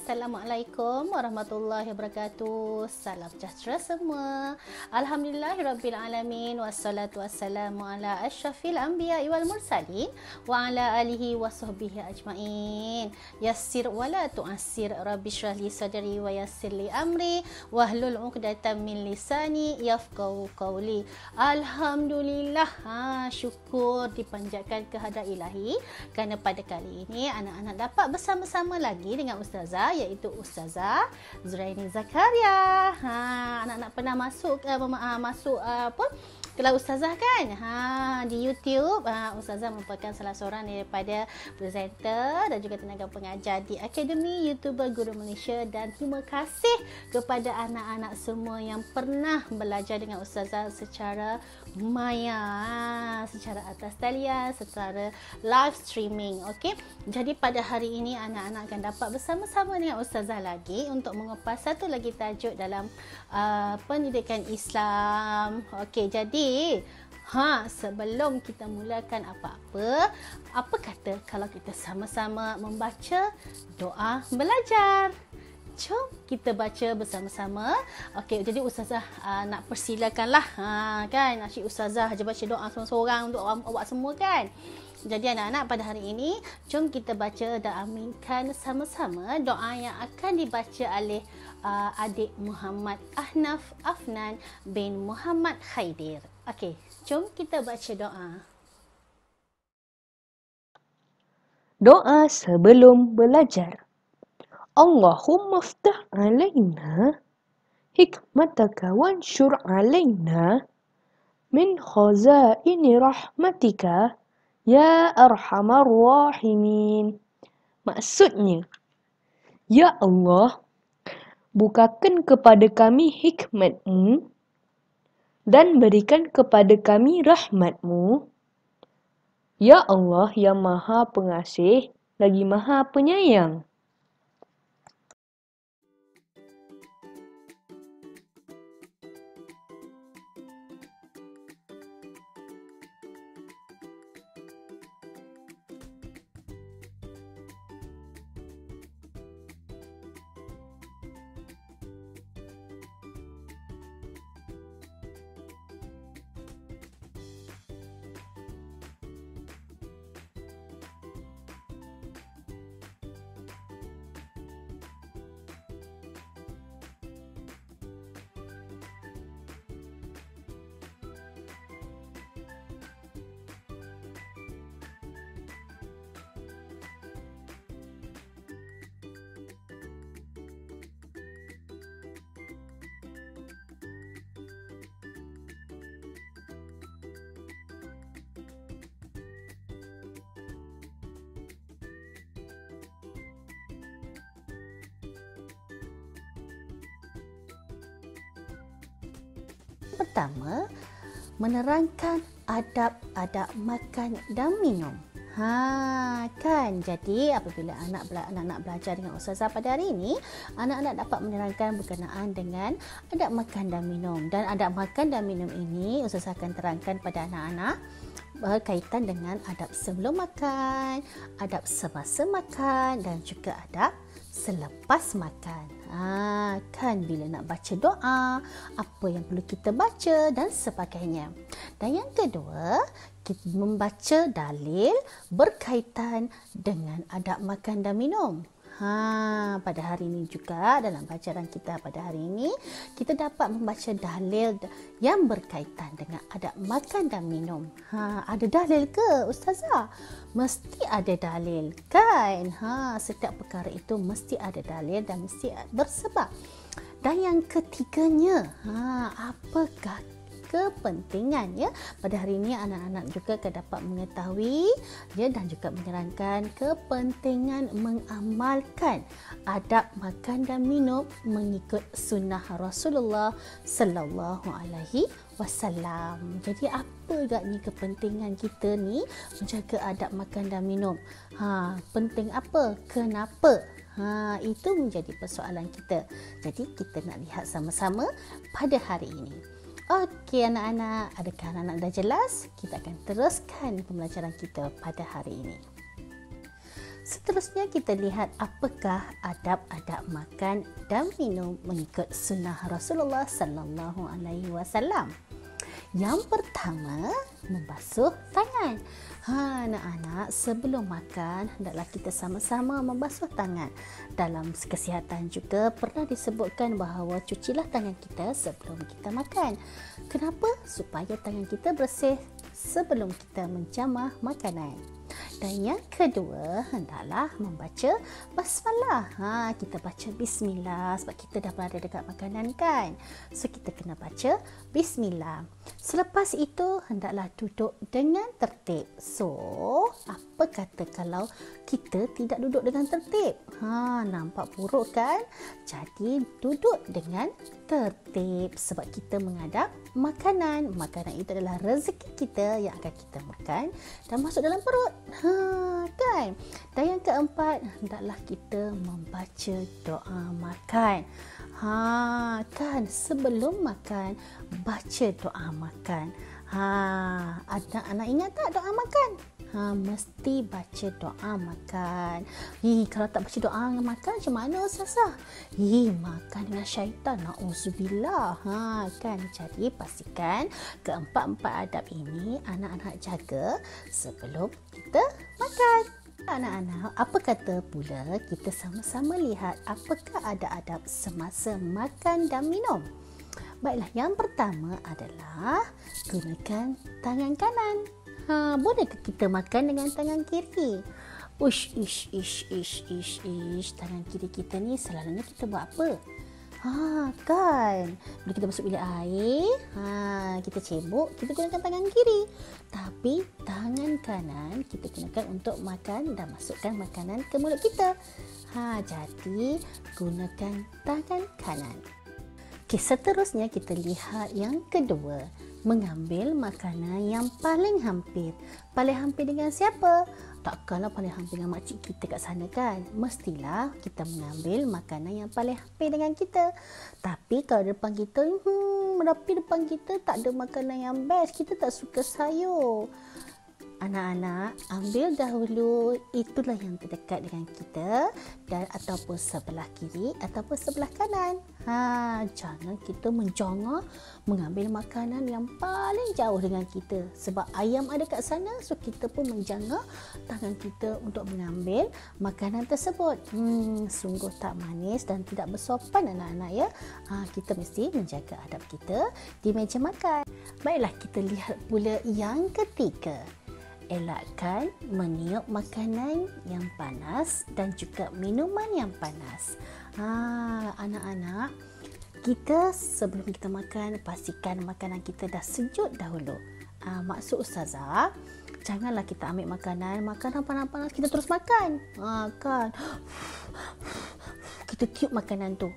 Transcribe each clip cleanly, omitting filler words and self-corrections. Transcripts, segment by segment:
Assalamualaikum warahmatullahi wabarakatuh. Salam sejahtera semua. Alhamdulillahirabbilalamin wassalatu wassalamu ala asyrafil anbiya'i wal mursalin wa ala alihi wa sahbihi ajmain. Yassir wa la tu'assir. Rabbi shrah li sadri wa yassir li amri wahlul 'uqdatam min lisani yafqahu qawli. Alhamdulillah. Syukur dipanjatkan kehadrat Ilahi kerana pada kali ini anak-anak dapat bersama-sama lagi dengan Ustazah, iaitu Ustazah Zuraini Zakaria. Anak-anak pernah masuk kelas Ustazah kan? Di YouTube. Ustazah merupakan salah seorang daripada presenter dan juga tenaga pengajar di Akademi YouTuber Guru Malaysia, dan terima kasih kepada anak-anak semua yang pernah belajar dengan Ustazah secara maya, secara atas talian, secara live streaming. Okey. Jadi pada hari ini anak-anak akan dapat bersama-sama dengan Ustazah lagi untuk mengupas satu lagi tajuk dalam pendidikan Islam. Okey, jadi sebelum kita mulakan apa-apa, apa kata kalau kita sama-sama membaca doa belajar? Jom kita baca bersama-sama. Okey, jadi Ustazah nak persilakanlah. Kan, asyik Ustazah aja baca doa seorang-seorang untuk awak semua kan. Jadi anak-anak, pada hari ini jom kita baca dan aminkan sama-sama doa yang akan dibaca oleh adik Muhammad Ahnaf Afnan bin Muhammad Khaidir. Okey, jom kita baca doa. Doa sebelum belajar. Allahumma ftah alaina hikmataka wanshur alaina min khazaini rahmatika ya arhamar rahimin. Maksudnya, ya Allah, bukakan kepada kami hikmat-Mu dan berikan kepada kami rahmat-Mu. Ya Allah yang Maha Pengasih lagi Maha Penyayang. Pertama, menerangkan adab-adab makan dan minum. Kan, jadi apabila anak-anak belajar dengan Ustazah pada hari ini, anak-anak dapat menerangkan berkenaan dengan adab makan dan minum. Dan adab makan dan minum ini Ustazah akan terangkan pada anak-anak berkaitan dengan adab sebelum makan, adab semasa makan dan juga adab selepas makan. Kan, bila nak baca doa, apa yang perlu kita baca dan sebagainya. Dan yang kedua, kita membaca dalil berkaitan dengan adab makan dan minum. Pada hari ini juga dalam pelajaran kita pada hari ini, kita dapat membaca dalil yang berkaitan dengan adab makan dan minum. Ada dalil ke Ustazah? Mesti ada dalil kan? Setiap perkara itu mesti ada dalil dan mesti bersebab. Dan yang ketiganya, apakah kepentingan pada hari ini anak-anak juga akan dapat mengetahui dan juga menerangkan kepentingan mengamalkan adab makan dan minum mengikut sunnah Rasulullah sallallahu alaihi wasallam. Jadi apa agaknya kepentingan kita ni menjaga adab makan dan minum? Penting apa? Kenapa? Itu menjadi persoalan kita. Jadi kita nak lihat sama-sama pada hari ini. Okey anak-anak, adakah anak-anak dah jelas? Kita akan teruskan pembelajaran kita pada hari ini. Seterusnya kita lihat apakah adab-adab makan dan minum mengikut sunnah Rasulullah sallallahu alaihi wasallam. Yang pertama, membasuh tangan. Anak-anak, sebelum makan hendaklah kita sama-sama membasuh tangan. Dalam kesihatan juga pernah disebutkan bahawa cucilah tangan kita sebelum kita makan. Kenapa? Supaya tangan kita bersih sebelum kita menjamah makanan. Dan yang kedua, hendaklah membaca basmalah. Kita baca bismillah sebab kita dah berada dekat makanan kan. So kita kena baca bismillah. Selepas itu, hendaklah duduk dengan tertib. So, apa kata kalau kita tidak duduk dengan tertib? Nampak buruk kan? Jadi, duduk dengan tertib sebab kita menghadap makanan. Makanan itu adalah rezeki kita yang akan kita makan dan masuk dalam perut. Kan? Dan yang keempat, hendaklah kita membaca doa makan. Kan sebelum makan baca doa makan. Anak-anak ingat tak doa makan? Mesti baca doa makan. Kalau tak baca doa makan macam mana Ustazah? Makan dengan syaitan. Na'udzubillah. Kan? Jadi pastikan keempat-empat adab ini anak-anak jaga sebelum kita makan. Anak-anak, apa kata pula kita sama-sama lihat apakah ada adab semasa makan dan minum? Baiklah, yang pertama adalah gunakan tangan kanan. Bolehkah kita makan dengan tangan kiri? Tangan kiri kita ni selalunya kita buat apa? Kan. Bila kita masuk bilik air, kita cebok, kita gunakan tangan kiri. Tapi tangan kanan kita gunakan untuk makan dan masukkan makanan ke mulut kita. Jadi gunakan tangan kanan. Okey, seterusnya kita lihat yang kedua. Mengambil makanan yang paling hampir. Paling hampir dengan siapa? Takkanlah paling hampir dengan makcik kita kat sana kan? Mestilah kita mengambil makanan yang paling hampir dengan kita. Tapi kalau depan kita, depan kita tak ada makanan yang best. Kita tak suka sayur. Anak-anak, ambil dahulu itulah yang terdekat dengan kita dan ataupun sebelah kiri ataupun sebelah kanan. Jangan kita menjongor mengambil makanan yang paling jauh dengan kita sebab ayam ada kat sana, so kita pun menjangka tangan kita untuk mengambil makanan tersebut. Sungguh tak manis dan tidak bersopan anak-anak ya. Kita mesti menjaga adab kita di meja makan. Baiklah, kita lihat pula yang ketiga. Elakkan meniup makanan yang panas dan juga minuman yang panas. Anak-anak, kita sebelum kita makan, pastikan makanan kita dah sejuk dahulu. Maksud Ustazah, janganlah kita ambil makanan panas-panas kita terus makan. Kan? Kita tiup makanan tu.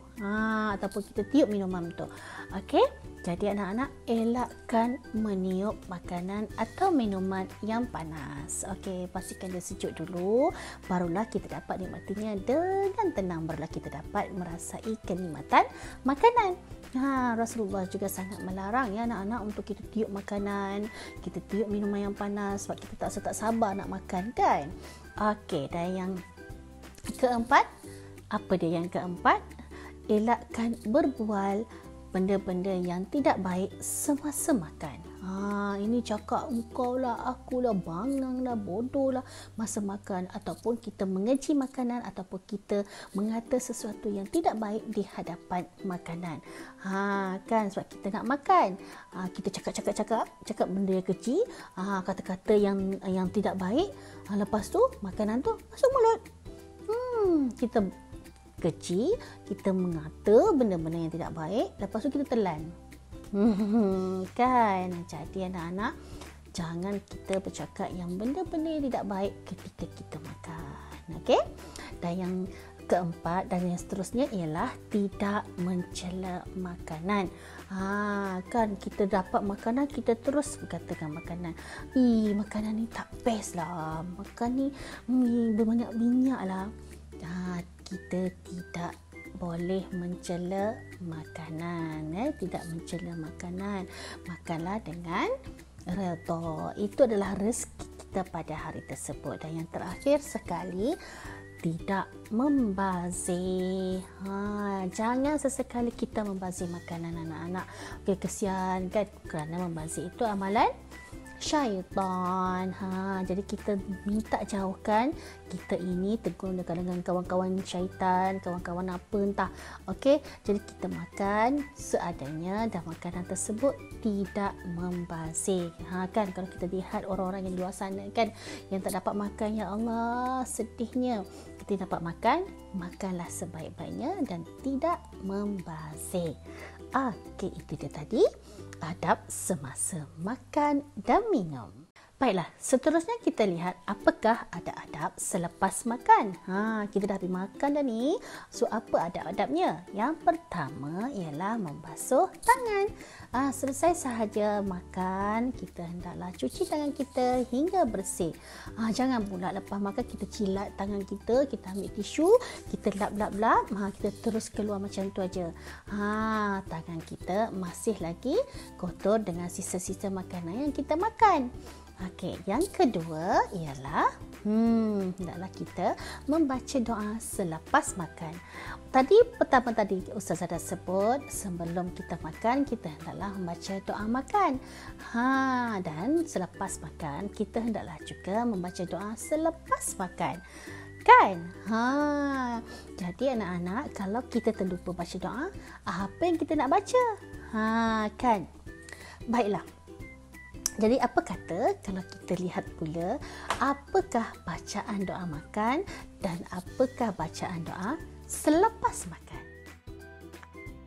Ataupun kita tiup minuman tu. Okey? Jadi anak-anak, elakkan meniup makanan atau minuman yang panas. Okey, pastikan dia sejuk dulu. Barulah kita dapat nikmatinya dengan tenang. Barulah kita dapat merasai kenikmatan makanan. Rasulullah juga sangat melarang ya anak-anak untuk kita tiup makanan, kita tiup minuman yang panas sebab kita tak sabar nak makan kan. Okey, dan yang keempat, apa dia yang keempat? Elakkan berbual benda-benda yang tidak baik semasa makan. Ini cakap engkau lah, aku lah, bangang lah, bodoh lah masa makan, ataupun kita mengeji makanan ataupun kita mengata sesuatu yang tidak baik di hadapan makanan. Kan sebab kita nak makan, kita cakap benda yang keji, kata-kata yang tidak baik, lepas tu makanan tu masuk mulut. Kita keji, kita mengata benda-benda yang tidak baik, lepas tu kita telan. Kan? Jadi anak-anak, jangan kita bercakap yang benda-benda yang tidak baik ketika kita makan. Okey? Dan yang keempat dan yang seterusnya ialah tidak mencela makanan. Kan kita dapat makanan, kita terus berkatakan makanan, makanan ni tak best lah, makan ni berbanyak minyak lah. Kita tidak boleh mencela makanan, tidak mencela makanan. Makanlah dengan redha. Itu adalah rezeki kita pada hari tersebut. Dan yang terakhir sekali, tidak membazir. Jangan sesekali kita membazir makanan anak-anak. Okey, kesian kan, kerana membazir itu amalan syaitan. Jadi kita minta jauhkan kita ini tegur dengan kawan-kawan syaitan, kawan-kawan apa entah. Okey, jadi kita makan seadanya dan makanan tersebut tidak membazir. Kan kalau kita lihat orang-orang yang di luar sana kan yang tak dapat makan, ya Allah, sedihnya. Kita dapat makan, makanlah sebaik-baiknya dan tidak membazir. Okey, itu dia tadi adab semasa makan dan minum. Baiklah, seterusnya kita lihat apakah adab-adab selepas makan. Kita dah habis makan dah ni. So, apa adab-adabnya? Yang pertama ialah membasuh tangan. Selesai sahaja makan, kita hendaklah cuci tangan kita hingga bersih. Jangan pula lepas makan kita cilat tangan kita, kita ambil tisu, kita lap-lap-lap, kita terus keluar macam tu aja. Tangan kita masih lagi kotor dengan sisa-sisa makanan yang kita makan. Okey, yang kedua ialah hendaklah kita membaca doa selepas makan. Tadi pertama tadi Ustazah dah sebut, sebelum kita makan kita hendaklah membaca doa makan. Dan selepas makan kita hendaklah juga membaca doa selepas makan. Kan? Jadi anak-anak, kalau kita terlupa baca doa, apa yang kita nak baca? Kan? Baiklah. Jadi apa kata kalau kita lihat pula apakah bacaan doa makan dan apakah bacaan doa selepas makan?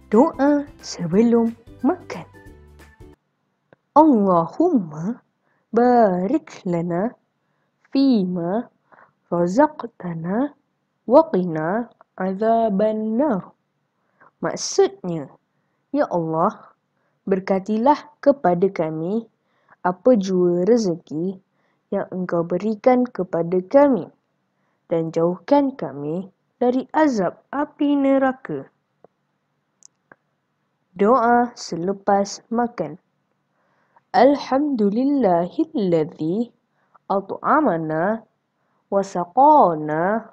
Doa sebelum makan. Allahumma barik lana fima razaqtana wa qina azaban nar. Maksudnya, ya Allah, berkatilah kepada kami apa jua rezeki yang Engkau berikan kepada kami dan jauhkan kami dari azab api neraka. Doa selepas makan. Alhamdulillahilladzi at'amana wa saqana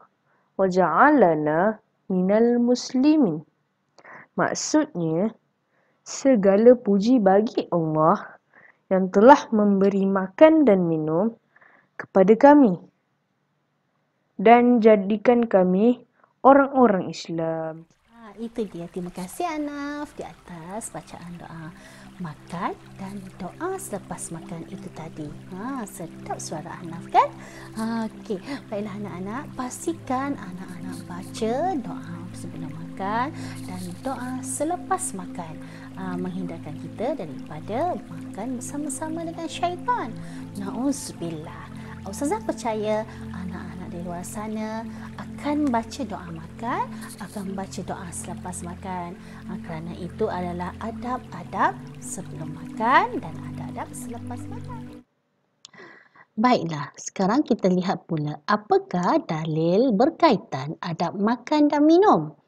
wa ja'alana minal muslimin. Maksudnya, segala puji bagi Allah yang telah memberi makan dan minum kepada kami dan jadikan kami orang-orang Islam. Itu dia. Terima kasih Anaf di atas bacaan doa makan dan doa selepas makan itu tadi. Sedap suara Anaf kan? Okey, baiklah anak-anak, pastikan anak-anak baca doa sebelum makan dan doa selepas makan. Menghindarkan kita daripada makan bersama-sama dengan syaitan. Na'udzubillah. Ustazah percaya anak-anak di luar sana akan baca doa makan, akan baca doa selepas makan. Kerana itu adalah adab-adab sebelum makan dan adab-adab selepas makan. Baiklah, sekarang kita lihat pula apakah dalil berkaitan adab makan dan minum.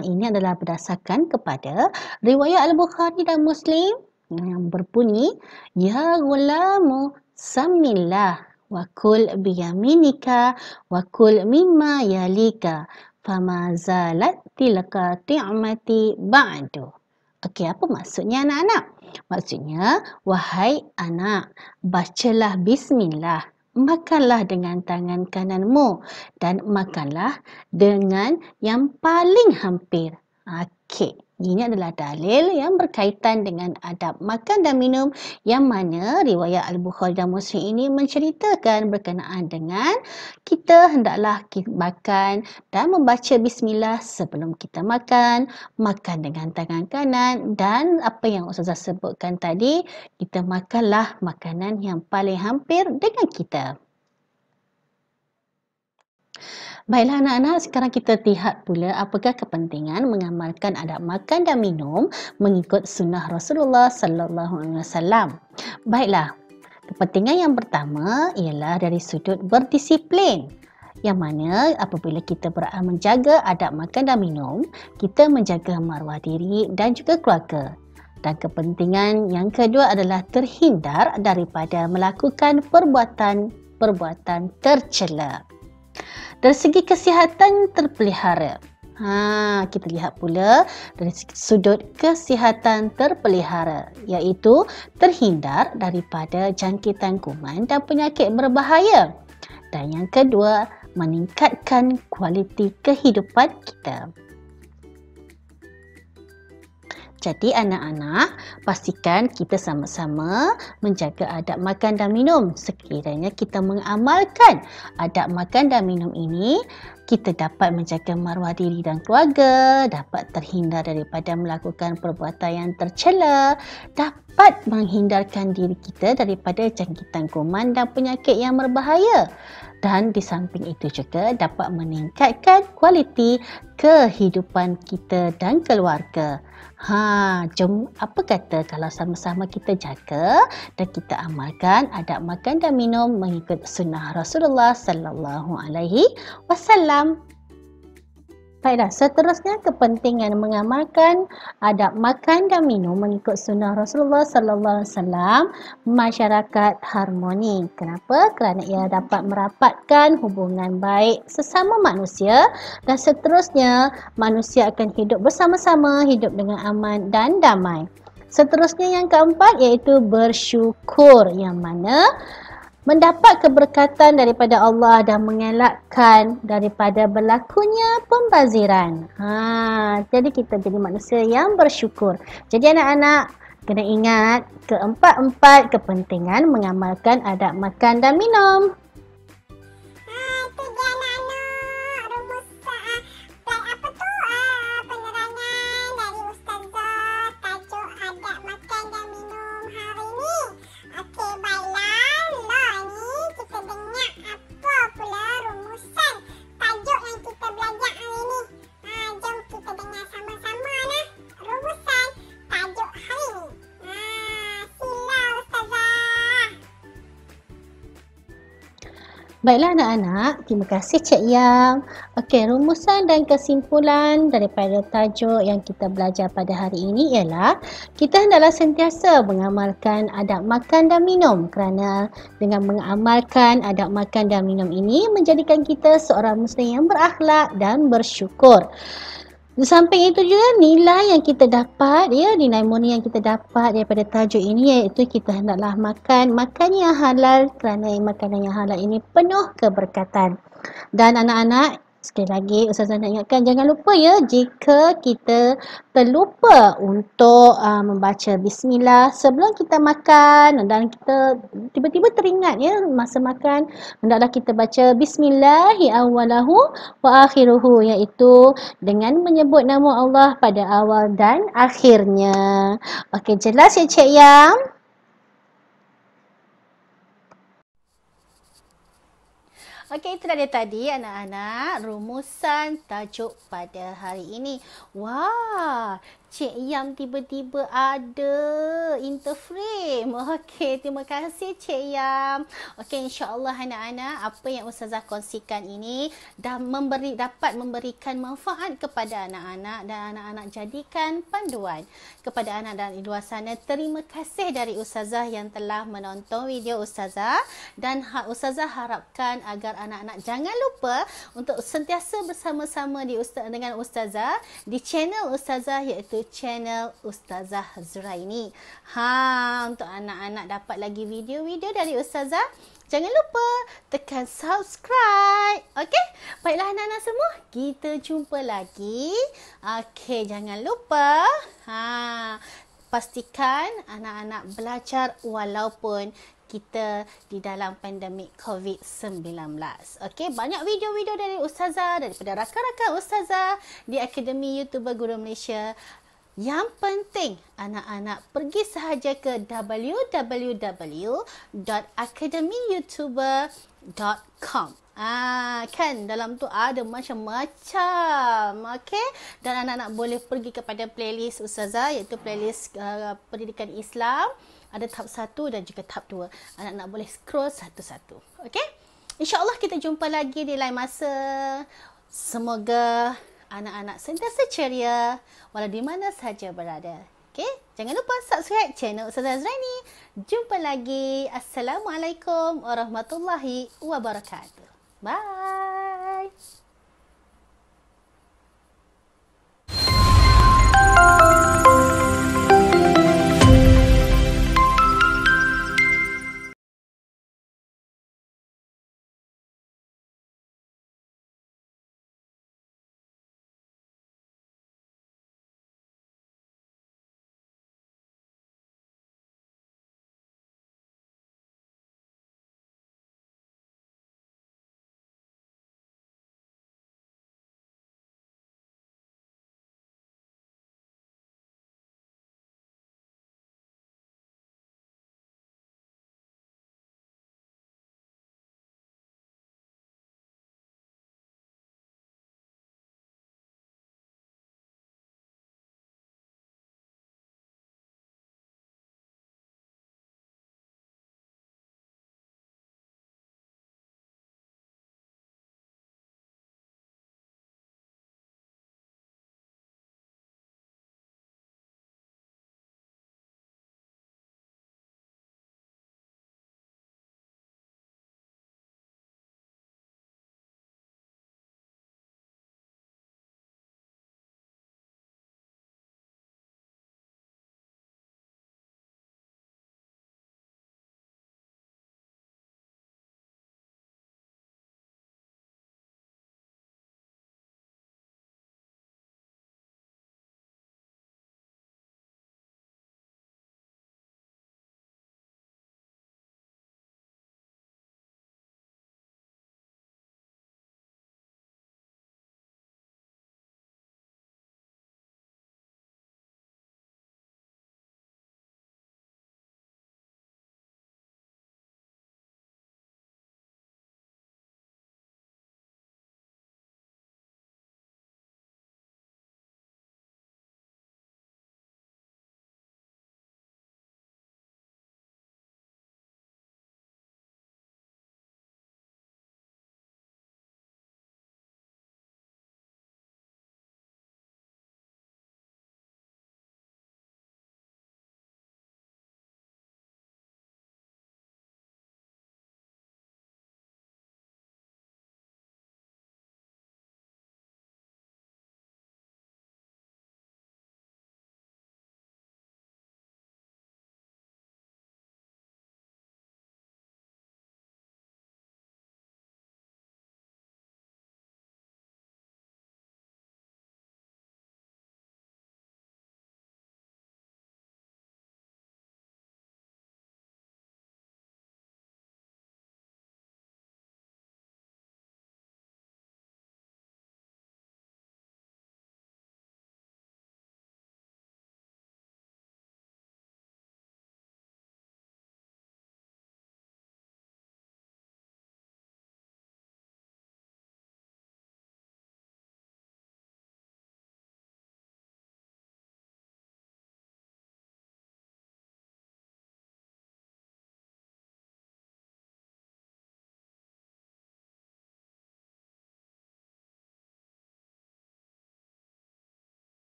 Ini adalah berdasarkan kepada riwayat Al-Bukhari dan Muslim yang berbunyi, Ya ghulamu samillah wa kul biyaminika wa kul mimma yalika fama zalat tilka ti'mati ba'du. Okey, apa maksudnya anak-anak? Maksudnya, wahai anak, bacalah bismillah. Makanlah dengan tangan kananmu dan makanlah dengan yang paling hampir. Okey, ini adalah dalil yang berkaitan dengan adab makan dan minum yang mana riwayat Al-Bukhari dan Muslim ini menceritakan berkenaan dengan kita hendaklah makan dan membaca bismillah sebelum kita makan, makan dengan tangan kanan dan apa yang Ustazah sebutkan tadi, kita makanlah makanan yang paling hampir dengan kita. Baiklah anak-anak, sekarang kita lihat pula apakah kepentingan mengamalkan adab makan dan minum mengikut sunnah Rasulullah sallallahu alaihi wasallam. Baiklah, kepentingan yang pertama ialah dari sudut berdisiplin. Yang mana apabila kita menjaga adab makan dan minum, kita menjaga maruah diri dan juga keluarga. Dan kepentingan yang kedua adalah terhindar daripada melakukan perbuatan tercela. Dari segi kesihatan terpelihara. Kita lihat pula dari sudut kesihatan terpelihara, iaitu terhindar daripada jangkitan kuman dan penyakit berbahaya. Dan yang kedua, meningkatkan kualiti kehidupan kita. Jadi anak-anak, pastikan kita sama-sama menjaga adab makan dan minum. Sekiranya kita mengamalkan adab makan dan minum ini, kita dapat menjaga maruah diri dan keluarga, dapat terhindar daripada melakukan perbuatan yang tercela, dapat menghindarkan diri kita daripada jangkitan kuman dan penyakit yang berbahaya. Dan di samping itu juga dapat meningkatkan kualiti kehidupan kita dan keluarga. Jom apa kata kalau sama-sama kita jaga dan kita amalkan adab makan dan minum mengikut sunnah Rasulullah sallallahu alaihi wasallam. Baiklah, seterusnya kepentingan mengamalkan adab makan dan minum mengikut sunnah Rasulullah sallallahu alaihi wasallam, masyarakat harmoni. Kenapa? Kerana ia dapat merapatkan hubungan baik sesama manusia dan seterusnya manusia akan hidup bersama-sama, hidup dengan aman dan damai. Seterusnya yang keempat iaitu bersyukur, yang mana mendapat keberkatan daripada Allah dan mengelakkan daripada berlakunya pembaziran. Jadi kita jadi manusia yang bersyukur. Jadi anak-anak kena ingat keempat-empat kepentingan mengamalkan adab makan dan minum. Baiklah anak-anak, terima kasih Cik Yang. Okey, rumusan dan kesimpulan daripada tajuk yang kita belajar pada hari ini ialah kita hendaklah sentiasa mengamalkan adab makan dan minum, kerana dengan mengamalkan adab makan dan minum ini menjadikan kita seorang muslim yang berakhlak dan bersyukur. Di samping itu juga nilai yang kita dapat, nilai murni yang kita dapat daripada tajuk ini iaitu kita hendaklah makan yang halal, kerana makanan yang halal ini penuh keberkatan. Dan anak-anak, sekali lagi Ustazah nak ingatkan, jangan lupa jika kita terlupa untuk membaca bismillah sebelum kita makan dan kita tiba-tiba teringat masa makan, hendaklah kita baca bismillahi awwalahu wa akhiruhu, iaitu dengan menyebut nama Allah pada awal dan akhirnya. Okey, jelas ya Cik Yang? Okey, itu dia tadi anak-anak rumusan tajuk pada hari ini. Wah, Cik Yam tiba-tiba ada interframe. Okey, terima kasih Cik Yam. Okey, insya-Allah anak-anak, apa yang Ustazah kongsikan ini dapat memberikan manfaat kepada anak-anak dan anak-anak jadikan panduan kepada anak dan di luar sana. Terima kasih dari Ustazah yang telah menonton video Ustazah, dan Ustazah harapkan agar anak-anak jangan lupa untuk sentiasa bersama-sama dengan Ustazah di channel Ustazah, iaitu channel Ustazah Zuraini. Untuk anak-anak dapat lagi video-video dari Ustazah, jangan lupa tekan subscribe. Okey? Baiklah anak-anak semua, kita jumpa lagi. Okey, jangan lupa pastikan anak-anak belajar walaupun kita di dalam pandemik COVID-19. Okey, banyak video-video dari Ustazah, daripada rakan-rakan Ustazah di Akademi YouTuber Guru Malaysia. Yang penting, anak-anak pergi sahaja ke www.academyyoutuber.com. Kan dalam tu ada macam-macam. Okey, dan anak-anak boleh pergi kepada playlist Ustazah, iaitu playlist pendidikan Islam. Ada tahap 1 dan juga tahap 2. Anak-anak boleh scroll satu-satu. Okey? InsyaAllah kita jumpa lagi di lain masa. Semoga anak-anak sentiasa ceria walau di mana sahaja berada. Okey, jangan lupa subscribe channel Ustazah Azraini. Jumpa lagi. Assalamualaikum warahmatullahi wabarakatuh. Bye.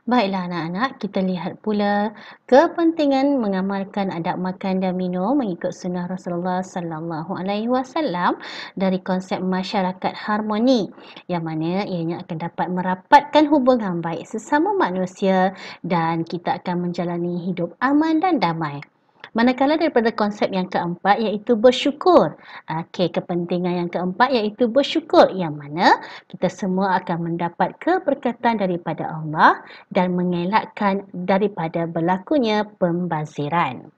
Baiklah anak-anak, kita lihat pula kepentingan mengamalkan adab makan dan minum mengikut sunnah Rasulullah sallallahu alaihi wasallam dari konsep masyarakat harmoni yang mana ianya akan dapat merapatkan hubungan baik sesama manusia dan kita akan menjalani hidup aman dan damai. Manakala daripada konsep yang keempat iaitu bersyukur. Okey, kepentingan yang keempat iaitu bersyukur yang mana kita semua akan mendapat keberkatan daripada Allah dan mengelakkan daripada berlakunya pembaziran.